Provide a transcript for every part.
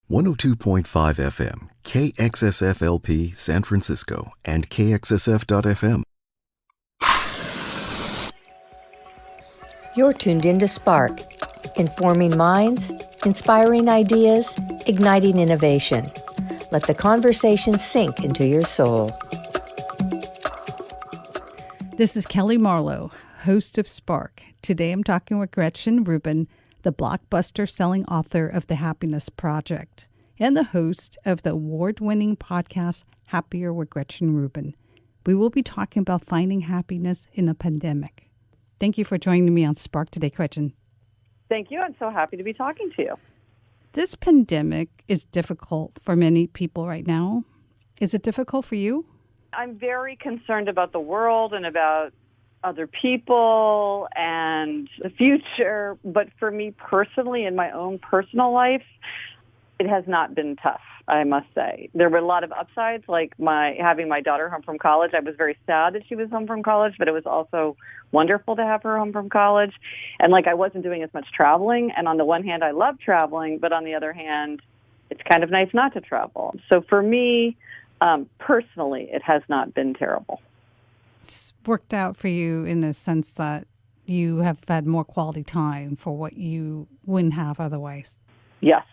102.5 FM, KXSFLP San Francisco, and KXSF.FM. You're tuned in to Spark, informing minds, inspiring ideas, igniting innovation. Let the conversation sink into your soul. This is Kelly Marlowe, host of Spark. Today I'm talking with Gretchen Rubin, the blockbuster-selling author of The Happiness Project and the host of the award-winning podcast Happier with Gretchen Rubin. We will be talking about finding happiness in a pandemic. Thank you for joining me on Spark today, Gretchen. Thank you. I'm so happy to be talking to you. This pandemic is difficult for many people right now. Is it difficult for you? I'm very concerned about the world and about other people and the future. But for me personally, in my own personal life, it has not been tough, I must say. There were a lot of upsides, like having my daughter home from college. I was very sad that she was home from college, but it was also wonderful to have her home from college. And I wasn't doing as much traveling. And on the one hand, I love traveling, but on the other hand, it's kind of nice not to travel. So for me, personally, it has not been terrible. It's worked out for you in the sense that you have had more quality time for what you wouldn't have otherwise. Yes.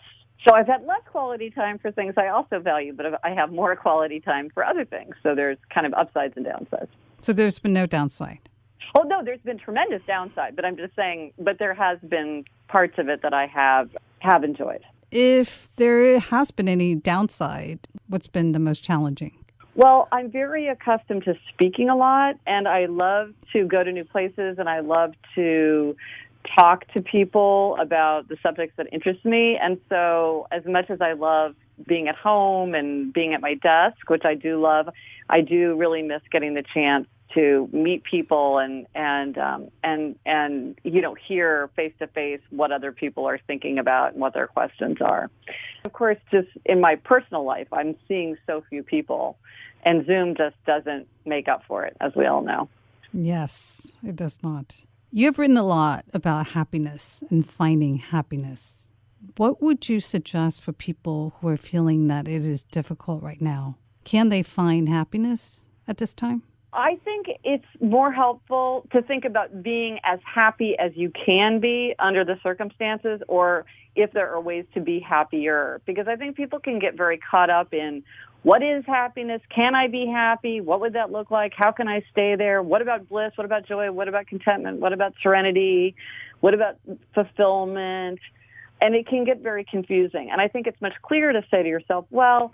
So I've had less quality time for things I also value, but I have more quality time for other things. So there's kind of upsides and downsides. So there's been no downside? Oh, no, there's been tremendous downside, but I'm just saying, but there has been parts of it that I have enjoyed. If there has been any downside, what's been the most challenging? Well, I'm very accustomed to speaking a lot, and I love to go to new places, and I love to talk to people about the subjects that interest me. And so as much as I love being at home and being at my desk, which I do love, I do really miss getting the chance to meet people and hear face to face what other people are thinking about and what their questions are. Of course, just in my personal life, I'm seeing so few people, and Zoom just doesn't make up for it, as we all know. Yes, it does not. You have written a lot about happiness and finding happiness. What would you suggest for people who are feeling that it is difficult right now? Can they find happiness at this time? I think it's more helpful to think about being as happy as you can be under the circumstances, or if there are ways to be happier. Because I think people can get very caught up in what is happiness? Can I be happy? What would that look like? How can I stay there? What about bliss? What about joy? What about contentment? What about serenity? What about fulfillment? And it can get very confusing. And I think it's much clearer to say to yourself, well,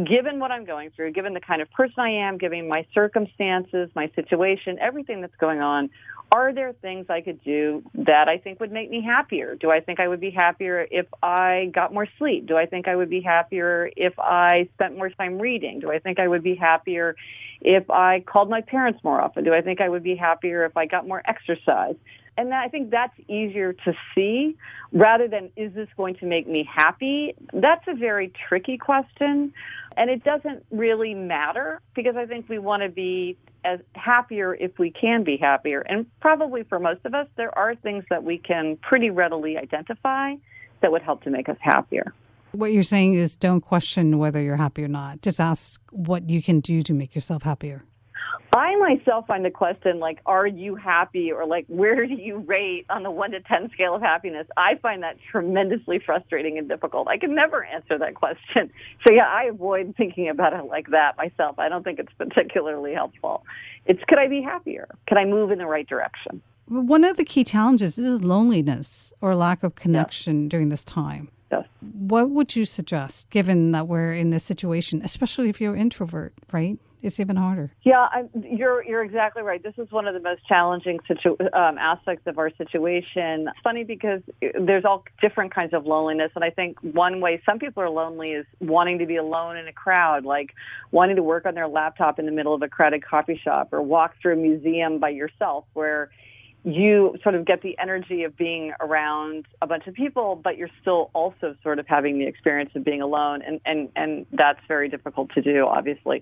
given what I'm going through, given the kind of person I am, given my circumstances, my situation, everything that's going on, are there things I could do that I think would make me happier? Do I think I would be happier if I got more sleep? Do I think I would be happier if I spent more time reading? Do I think I would be happier if I called my parents more often? Do I think I would be happier if I got more exercise? And I think that's easier to see rather than, is this going to make me happy? That's a very tricky question. And it doesn't really matter, because I think we want to be as happier if we can be happier. And probably for most of us, there are things that we can pretty readily identify that would help to make us happier. What you're saying is don't question whether you're happy or not. Just ask what you can do to make yourself happier. I myself find the question, are you happy, or where do you rate on the 1 to 10 scale of happiness? I find that tremendously frustrating and difficult. I can never answer that question. So yeah, I avoid thinking about it like that myself. I don't think it's particularly helpful. It's, could I be happier? Could I move in the right direction? One of the key challenges is loneliness or lack of connection during this time. Yes. What would you suggest, given that we're in this situation, especially if you're an introvert, right? It's even harder. Yeah, you're exactly right. This is one of the most challenging aspects of our situation. It's funny because there's all different kinds of loneliness, and I think one way some people are lonely is wanting to be alone in a crowd, like wanting to work on their laptop in the middle of a crowded coffee shop, or walk through a museum by yourself, where you sort of get the energy of being around a bunch of people, but you're still also sort of having the experience of being alone. And that's very difficult to do, obviously.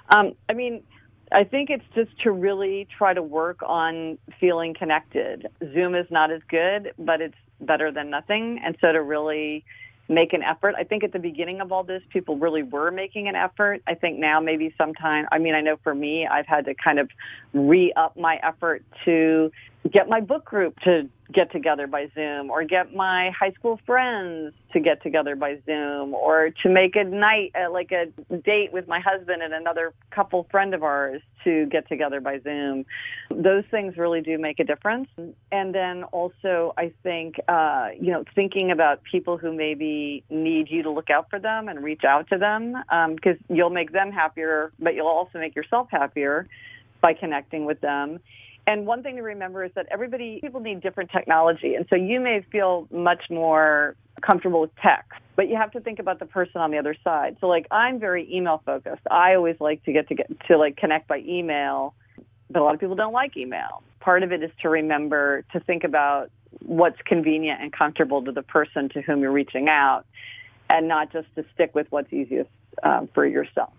I think it's just to really try to work on feeling connected. Zoom is not as good, but it's better than nothing. And so to really make an effort. I think at the beginning of all this, people really were making an effort. I think now maybe sometime, I know for me, I've had to kind of re-up my effort to get my book group to get together by Zoom, or get my high school friends to get together by Zoom, or to make a night, like a date with my husband and another couple friend of ours to get together by Zoom. Those things really do make a difference. And then also, I think, thinking about people who maybe need you to look out for them and reach out to them, because you'll make them happier, but you'll also make yourself happier by connecting with them. And one thing to remember is that people need different technology. And so you may feel much more comfortable with text, but you have to think about the person on the other side. So like, I'm very email focused. I always like to get to connect by email, but a lot of people don't like email. Part of it is to remember to think about what's convenient and comfortable to the person to whom you're reaching out, and not just to stick with what's easiest for yourself.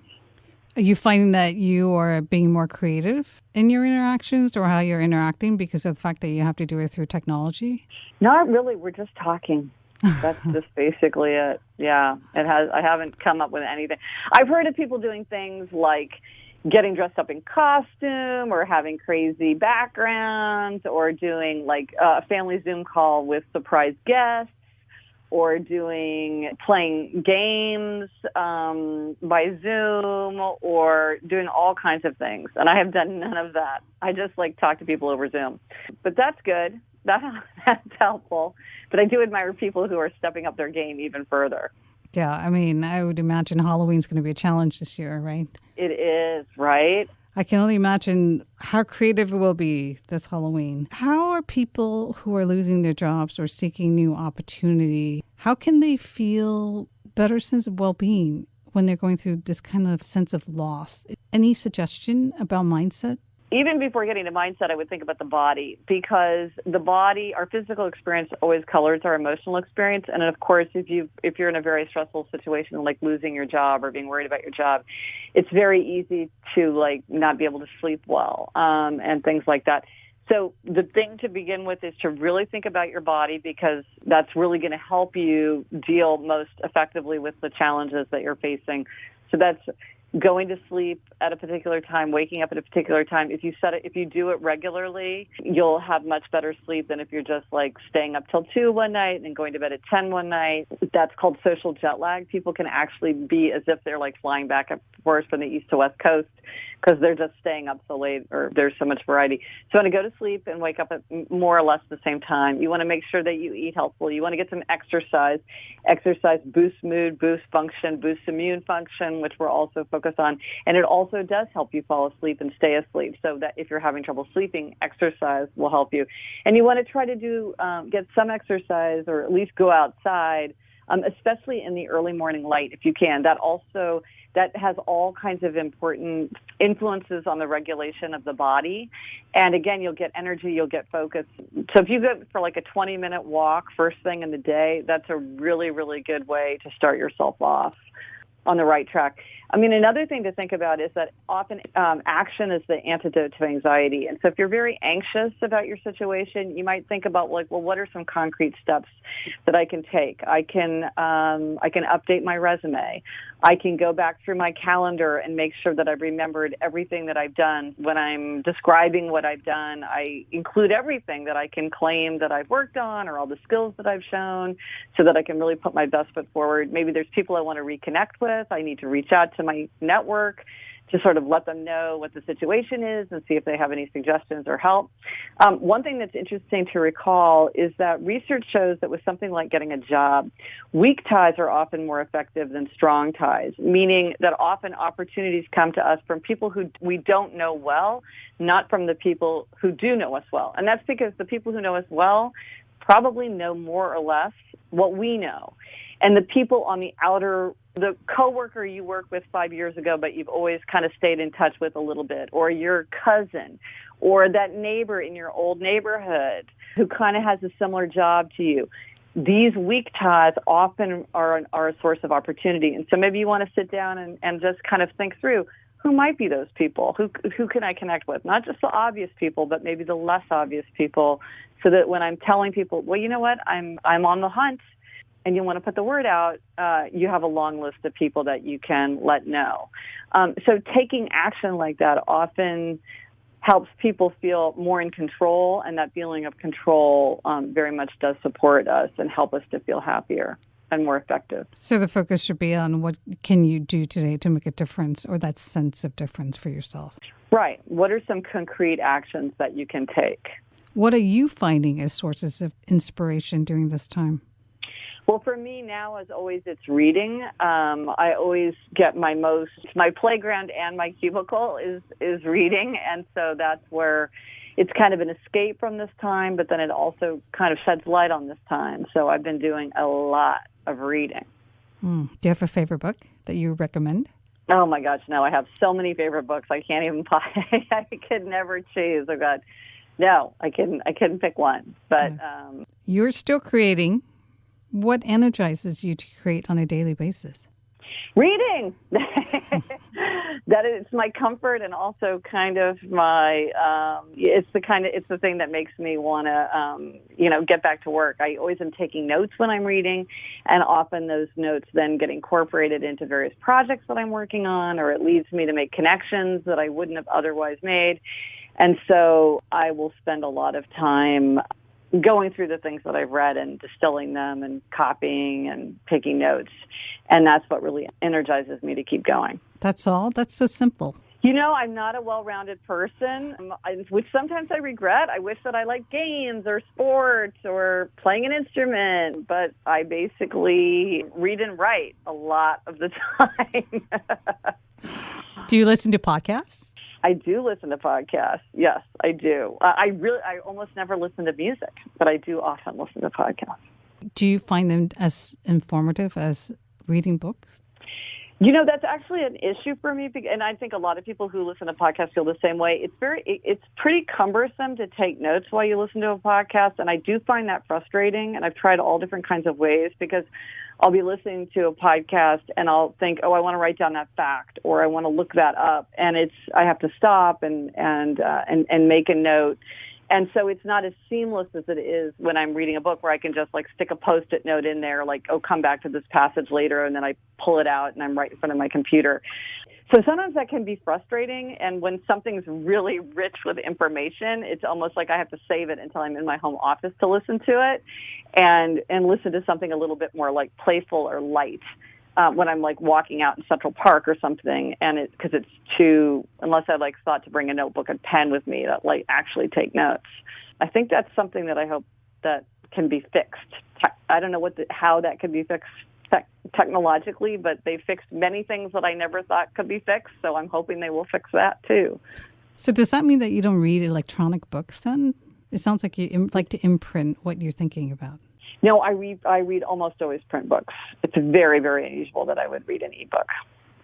Are you finding that you are being more creative in your interactions or how you're interacting because of the fact that you have to do it through technology? Not really. We're just talking. That's just basically it. Yeah. I haven't come up with anything. I've heard of people doing things like getting dressed up in costume, or having crazy backgrounds, or doing like a family Zoom call with surprise guests, or playing games by Zoom, or doing all kinds of things. And I have done none of that. I just talk to people over Zoom. But that's good. That's helpful. But I do admire people who are stepping up their game even further. Yeah, I would imagine Halloween's going to be a challenge this year, right? It is, right? I can only imagine how creative it will be this Halloween. How are people who are losing their jobs or seeking new opportunity, how can they feel better sense of well-being when they're going through this kind of sense of loss? Any suggestion about mindset? Even before getting to mindset, I would think about the body, because the body, our physical experience always colors our emotional experience. And of course, if you're in a very stressful situation, like losing your job or being worried about your job, it's very easy to not be able to sleep well, and things like that. So the thing to begin with is to really think about your body, because that's really going to help you deal most effectively with the challenges that you're facing. So that's going to sleep at a particular time, waking up at a particular time. If you do it regularly, you'll have much better sleep than if you're just staying up till 2 one night and then going to bed at 10 one night. That's called social jet lag. People can actually be as if they're flying back and forth from the east to west coast, because they're just staying up so late, or there's so much variety. So you want to go to sleep and wake up at more or less the same time. You want to make sure that you eat healthfully. You want to get some exercise. Exercise boosts mood, boosts function, boosts immune function, which we're also focused on. And it also does help you fall asleep and stay asleep, so that if you're having trouble sleeping, exercise will help you. And you want to try to get some exercise, or at least go outside, especially in the early morning light if you can. That has all kinds of important influences on the regulation of the body. And again, you'll get energy, you'll get focus. So if you go for a 20-minute walk first thing in the day, that's a really, really good way to start yourself off on the right track. Another thing to think about is that often action is the antidote to anxiety. And so if you're very anxious about your situation, you might think about what are some concrete steps that I can take? I can update my resume. I can go back through my calendar and make sure that I've remembered everything that I've done. When I'm describing what I've done, I include everything that I can claim that I've worked on, or all the skills that I've shown, so that I can really put my best foot forward. Maybe there's people I want to reconnect with. I need to reach out to my network to sort of let them know what the situation is and see if they have any suggestions or help. One thing that's interesting to recall is that research shows that with something like getting a job, weak ties are often more effective than strong ties, meaning that often opportunities come to us from people who we don't know well, not from the people who do know us well. And that's because the people who know us well probably know more or less what we know. And the people on the outer, the coworker you worked with 5 years ago, but you've always kind of stayed in touch with a little bit, or your cousin, or that neighbor in your old neighborhood who kind of has a similar job to you. These weak ties often are a source of opportunity. And so maybe you want to sit down and just kind of think through, who might be those people? Who can I connect with? Not just the obvious people, but maybe the less obvious people, so that when I'm telling people, well, you know what, I'm on the hunt, and you want to put the word out, you have a long list of people that you can let know. So taking action like that often helps people feel more in control, and that feeling of control very much does support us and help us to feel happier and more effective. So the focus should be on what can you do today to make a difference, or that sense of difference for yourself. Right. What are some concrete actions that you can take? What are you finding as sources of inspiration during this time? Well, for me now, as always, it's reading. I always get my playground and my cubicle is reading. And so that's where it's kind of an escape from this time, but then it also kind of sheds light on this time. So I've been doing a lot of reading. Do you have a favorite book that you recommend? Oh my gosh, no, I have so many favorite books. I can't even I could never choose. Oh God. No, I couldn't pick one. But you're still creating. What energizes you to create on a daily basis? Reading. That is my comfort, and also kind of my. It's the thing that makes me want to, get back to work. I always am taking notes when I'm reading, and often those notes then get incorporated into various projects that I'm working on, or it leads me to make connections that I wouldn't have otherwise made. And so I will spend a lot of time going through the things that I've read and distilling them and copying and taking notes. And that's what really energizes me to keep going. That's all? That's so simple. I'm not a well-rounded person, which sometimes I regret. I wish that I liked games or sports or playing an instrument, but I basically read and write a lot of the time. Do you listen to podcasts? I do listen to podcasts. Yes, I do. I almost never listen to music, but I do often listen to podcasts. Do you find them as informative as reading books? That's actually an issue for me, and I think a lot of people who listen to podcasts feel the same way. It's pretty cumbersome to take notes while you listen to a podcast, and I do find that frustrating, and I've tried all different kinds of ways, because I'll be listening to a podcast and I'll think, I want to write down that fact, or I want to look that up, and I have to stop and make a note. And so it's not as seamless as it is when I'm reading a book, where I can just stick a Post-it note in there, come back to this passage later, and then I pull it out and I'm right in front of my computer. So sometimes that can be frustrating, and when something's really rich with information, it's almost like I have to save it until I'm in my home office to listen to it, and listen to something a little bit more playful or light. When I'm walking out in Central Park or something, and because it's too, unless I thought to bring a notebook and pen with me that actually take notes. I think that's something that I hope that can be fixed. I don't know how that could be fixed technologically, but they fixed many things that I never thought could be fixed. So I'm hoping they will fix that too. So does that mean that you don't read electronic books then? It sounds like you like to imprint what you're thinking about. No, I read almost always print books. It's very, very unusual that I would read an ebook.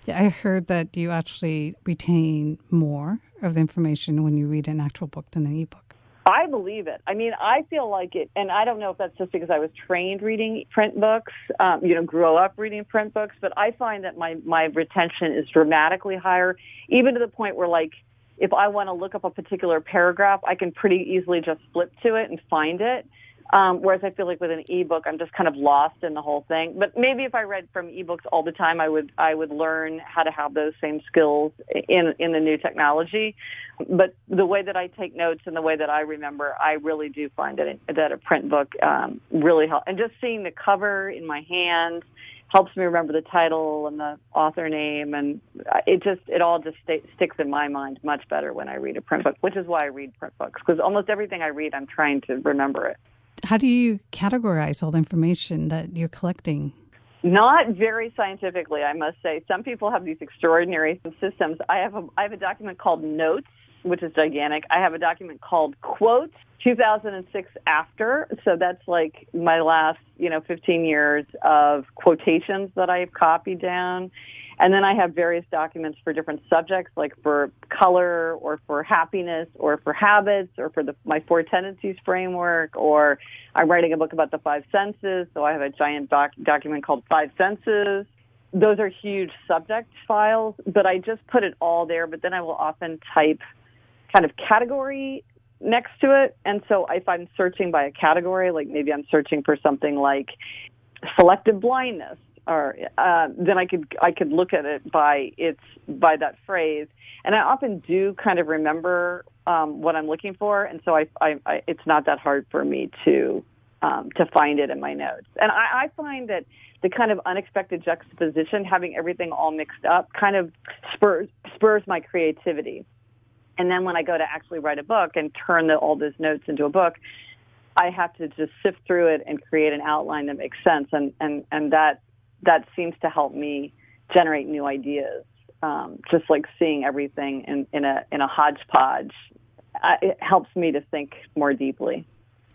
Yeah, I heard that you actually retain more of the information when you read an actual book than an ebook. I believe it. I mean, I feel like it, and I don't know if that's just because I was trained reading print books, grew up reading print books, but I find that my retention is dramatically higher, even to the point where, if I want to look up a particular paragraph, I can pretty easily just flip to it and find it. Whereas I feel like with an ebook, I'm just kind of lost in the whole thing. But maybe if I read from ebooks all the time, I would learn how to have those same skills in the new technology. But the way that I take notes and the way that I remember, I really do find that a print book really helps. And just seeing the cover in my hand helps me remember the title and the author name, and it all sticks in my mind much better when I read a print book, which is why I read print books, because almost everything I read, I'm trying to remember it. How do you categorize all the information that you're collecting? Not very scientifically, I must say. Some people have these extraordinary systems. I have a document called Notes, which is gigantic. I have a document called Quotes, 2006 after. So that's my last, 15 years of quotations that I've copied down. And then I have various documents for different subjects, like for color or for happiness or for habits or for my 4 tendencies framework, or I'm writing a book about the 5 senses. So I have a giant document called 5 senses. Those are huge subject files, but I just put it all there. But then I will often type kind of category next to it. And so if I'm searching by a category, maybe I'm searching for something like selective blindness, or then I could look at it by that phrase, and I often do kind of remember what I'm looking for, and so I it's not that hard for me to find it in my notes. And I find that the kind of unexpected juxtaposition, having everything all mixed up, kind of spurs my creativity. And then when I go to actually write a book and turn all those notes into a book, I have to just sift through it and create an outline that makes sense. And that seems to help me generate new ideas. Just like seeing everything in a hodgepodge, it helps me to think more deeply.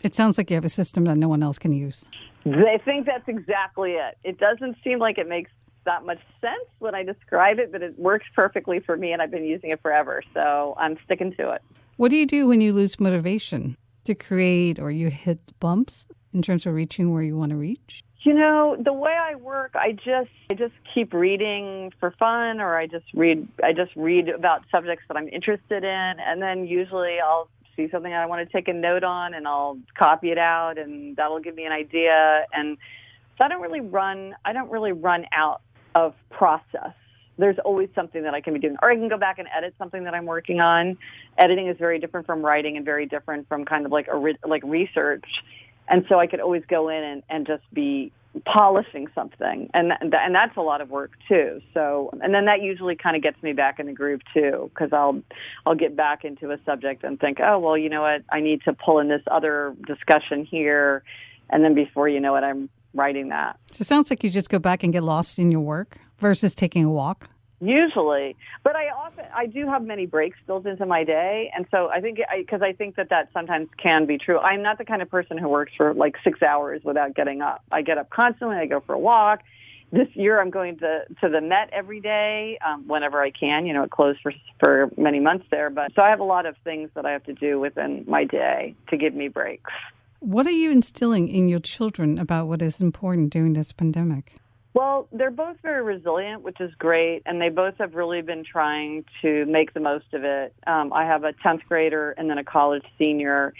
It sounds like you have a system that no one else can use. I think that's exactly it. It doesn't seem like it makes that much sense when I describe it, but it works perfectly for me, and I've been using it forever, so I'm sticking to it. What do you do when you lose motivation to create, or you hit bumps in terms of reaching where you want to reach? You know, the way I work, I just keep reading for fun, or I just read about subjects that I'm interested in, and then usually I'll see something I want to take a note on, and I'll copy it out, and that'll give me an idea. And so I don't really run out of process. There's always something that I can be doing, or I can go back and edit something that I'm working on. Editing is very different from writing, and very different from kind of like research. And so I could always go in and just be polishing something, and that's a lot of work too. So, and then that usually kind of gets me back in the groove too, because I'll get back into a subject and think, oh well, you know what, I need to pull in this other discussion here, and then before you know it, I'm writing that. So it sounds like you just go back and get lost in your work versus taking a walk. Usually, but I do have many breaks built into my day, and so I think because I think that sometimes can be true. I'm not the kind of person who works for like 6 hours without getting up. I get up constantly. I go for a walk. This year, I'm going to the Met every day whenever I can. You know, it closed for many months there, but so I have a lot of things that I have to do within my day to give me breaks. What are you instilling in your children about what is important during this pandemic? Well, they're both very resilient, which is great, and they both have really been trying to make the most of it. I have a 10th grader and then a college senior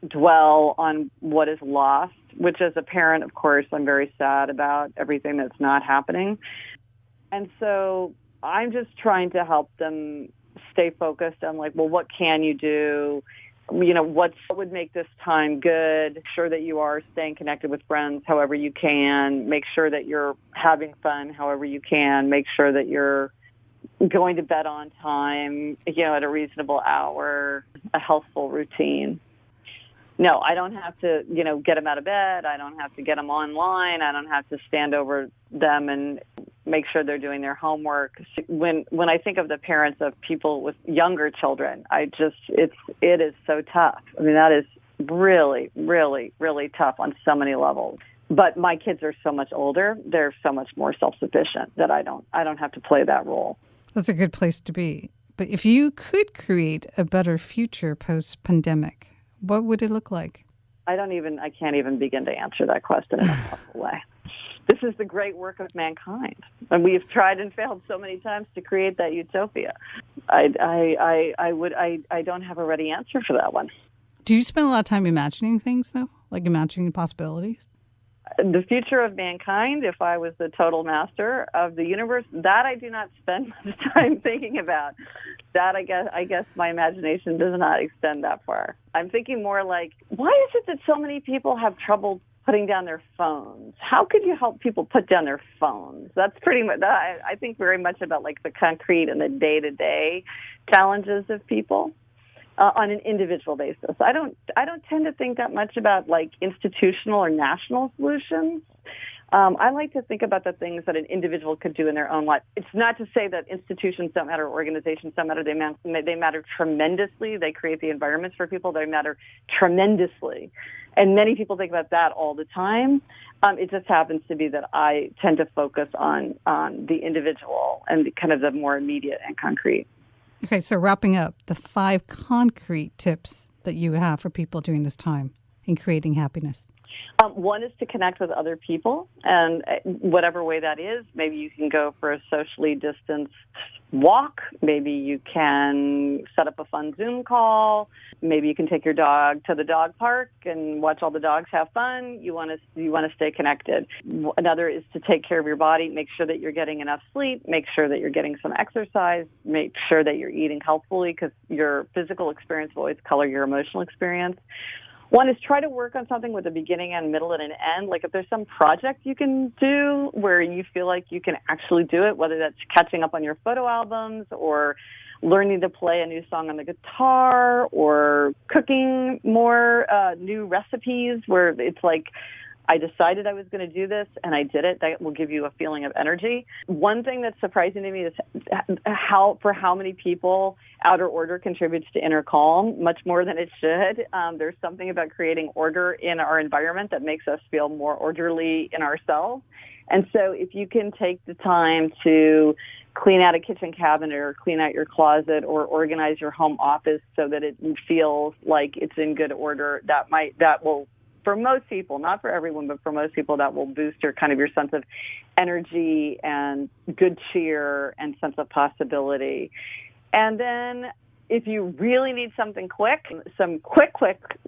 dwell on what is lost, which as a parent, of course, I'm very sad about everything that's not happening. And so I'm just trying to help them stay focused on like, well, what can you do? You know, what would make this time good? Make sure that you are staying connected with friends however you can. Make sure that you're having fun however you can. Make sure that you're going to bed on time, you know, at a reasonable hour, a healthful routine. No, I don't have to, you know, get them out of bed. I don't have to get them online. I don't have to stand over them and make sure they're doing their homework. When I think of the parents of people with younger children, it is so tough. I mean, that is really, really, really tough on so many levels. But my kids are so much older; they're so much more self-sufficient that I don't have to play that role. That's a good place to be. But if you could create a better future post-pandemic, what would it look like? I can't even begin to answer that question in a thoughtful way. This is the great work of mankind, and we have tried and failed so many times to create that utopia. I don't have a ready answer for that one. Do you spend a lot of time imagining things, though? Like imagining possibilities? The future of mankind, if I was the total master of the universe, that I do not spend much time thinking about. That I guess my imagination does not extend that far. I'm thinking more like, why is it that so many people have trouble putting down their phones? How could you help people put down their phones? That's pretty much, I think very much about like the concrete and the day-to-day challenges of people. On an individual basis. I don't tend to think that much about like institutional or national solutions. I like to think about the things that an individual could do in their own life. It's not to say that institutions don't matter, organizations don't matter. They matter tremendously. They create the environments for people. They matter tremendously. And many people think about that all the time. It just happens to be that I tend to focus on the individual and kind of the more immediate and concrete. Okay, so wrapping up, the 5 concrete tips that you have for people during this time in creating happiness. One is to connect with other people, and whatever way that is. Maybe you can go for a socially distanced walk. Maybe you can set up a fun Zoom call. Maybe you can take your dog to the dog park and watch all the dogs have fun. You want to stay connected. Another is to take care of your body. Make sure that you're getting enough sleep. Make sure that you're getting some exercise. Make sure that you're eating healthfully, because your physical experience will always color your emotional experience. One is try to work on something with a beginning and middle and an end. Like if there's some project you can do where you feel like you can actually do it, whether that's catching up on your photo albums or learning to play a new song on the guitar or cooking more new recipes where it's like, I decided I was going to do this and I did it. That will give you a feeling of energy. One thing that's surprising to me is how many people outer order contributes to inner calm, much more than it should. There's something about creating order in our environment that makes us feel more orderly in ourselves. And so if you can take the time to clean out a kitchen cabinet or clean out your closet or organize your home office so that it feels like it's in good order, that will, for most people, not for everyone, but for most people, that will boost your sense of energy and good cheer and sense of possibility. And then if you really need something quick, some quick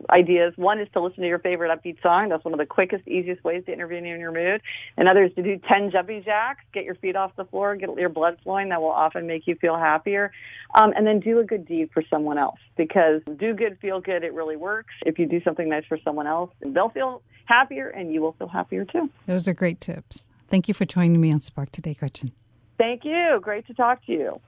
ideas. One is to listen to your favorite upbeat song. That's one of the quickest, easiest ways to intervene in your mood. Another is to do 10 jumping jacks, get your feet off the floor, get your blood flowing. That will often make you feel happier. And then do a good deed for someone else, because do good, feel good, it really works. If you do something nice for someone else, they'll feel happier and you will feel happier too. Those are great tips. Thank you for joining me on Spark today, Gretchen. Thank you. Great to talk to you.